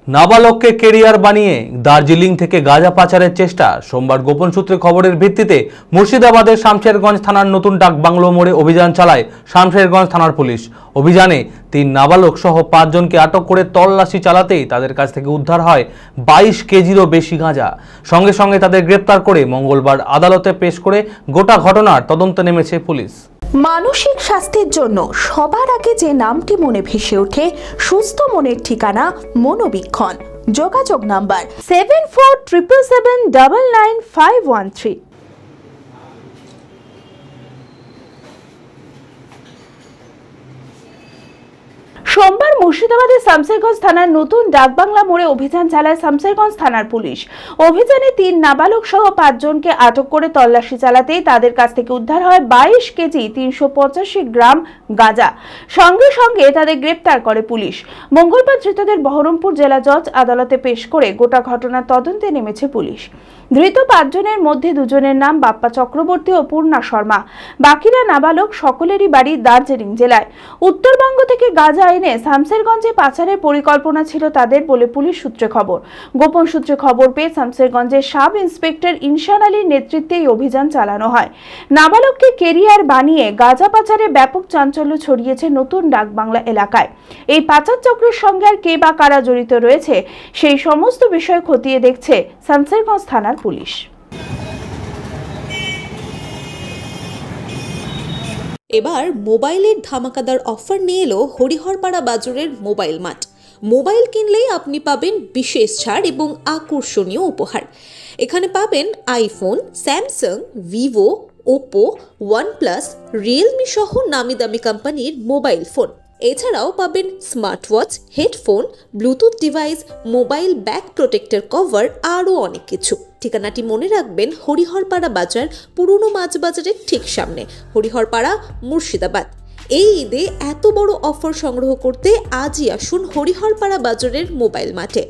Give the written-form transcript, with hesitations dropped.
নাবালককে career বানিয়ে দার্জিলিং থেকে গাঁজা পাচারের চেষ্টা। সোমবার গোপন সূত্রে খবরের ভিত্তিতে মুর্শিদাবাদের শামশেরগঞ্জ থানার নতুন ডাকবাংলো মোড়ে অভিযান চালায় শামশেরগঞ্জ থানার পুলিশ। অভিযানে 3 নাবালক সহ 5 জনকে আটক করে তল্লাশি চালাতেই তাদের কাছ থেকে উদ্ধার হয় 22 কেজিরও বেশি গাঁজা। সঙ্গে সঙ্গে তাদের গ্রেপ্তার করে মঙ্গলবার আদালতে পেশ করে গোটা ঘটনার তদন্তে নেমেছে পুলিশ। মানসিক স্বাস্থ্যের জন্য সবার আগে যে নামটি মনে ভেসে ওঠে, সুস্থ মনের ঠিকানা মনোবীক্ষণ। যোগাযোগ নাম্বার 7477799513। সোমবার মুর্শিদাবাদের শামশেরগঞ্জ থানার নতুন ডাকবাংলা মোড়ে অভিযান চালায় শামশেরগঞ্জ থানার পুলিশ। অভিযানে 3 নাবালক সহ 5 জনকে আটক করে তল্লাশি চালাতেই তাদের কাছ থেকে উদ্ধার হয় 22 কেজি 385 গ্রাম গাঁজা। সঙ্গে সঙ্গে তাদের গ্রেপ্তার করে পুলিশ। মঙ্গলবার ধৃতদের বহরমপুর জেলা জজ আদালতে পেশ করে গোটা ঘটনার তদন্তে নেমেছে পুলিশ। ধৃত 5 জনের মধ্যে 2 জনের নাম বাপ্পা চক্রবর্তী ও পূর্ণা শর্মা। বাকিরা নাবালক, সকলেরই বাড়ি দার্জিলিং জেলায়। উত্তরবঙ্গ থেকে গাঁজা এনে শামশেরগঞ্জে পাচারের পরিকল্পনা ছিল তাদের বলে পুলিশ সূত্রে খবর। গোপন সূত্রে খবর পেয়ে শামশেরগঞ্জের সাব ইন্সপেক্টর ইনশান আলীর নেতৃত্বে এই অভিযান চালানো হয়। নাবালককে কেরিয়ার বানিয়ে গাঁজা পাচারে ব্যাপক চাঞ্চল্য ছড়িয়েছে নতুন ডাকবাংলা এলাকায়। এই পাচার চক্রের সঙ্গে আর কে বা কারা জড়িত রয়েছে সেই সমস্ত বিষয় খতিয়ে দেখছে শামশেরগঞ্জ থানার পুলিশ। এবার মোবাইলের ধামাকাদার অফার নিয়ে এলো হরিহরপাড়া বাজারের মোবাইল মার্ট। মোবাইল কিনলেই আপনি পাবেন বিশেষ ছাড় এবং আকর্ষণীয় উপহার। এখানে পাবেন iPhone, Samsung, Vivo, Oppo, OnePlus, Realme সহ নামি দামি কোম্পানির মোবাইল ফোন। এছাড়াও পাবেন smart watch, headphone, Bluetooth device, mobile back protector cover, আরও অনেক কিছু। ঠিকানাটি মনে রাখবেন, হরিহরপাড়া বাজার, পুরনো মাছ বাজারের ঠিক সামনে, হরিহরপাড়া, মুর্শিদাবাদ। এই ঈদে এত বড় অফার সংগ্রহ করতে আজই আসুন হরিহরপাড়া বাজারের মোবাইল মার্টে।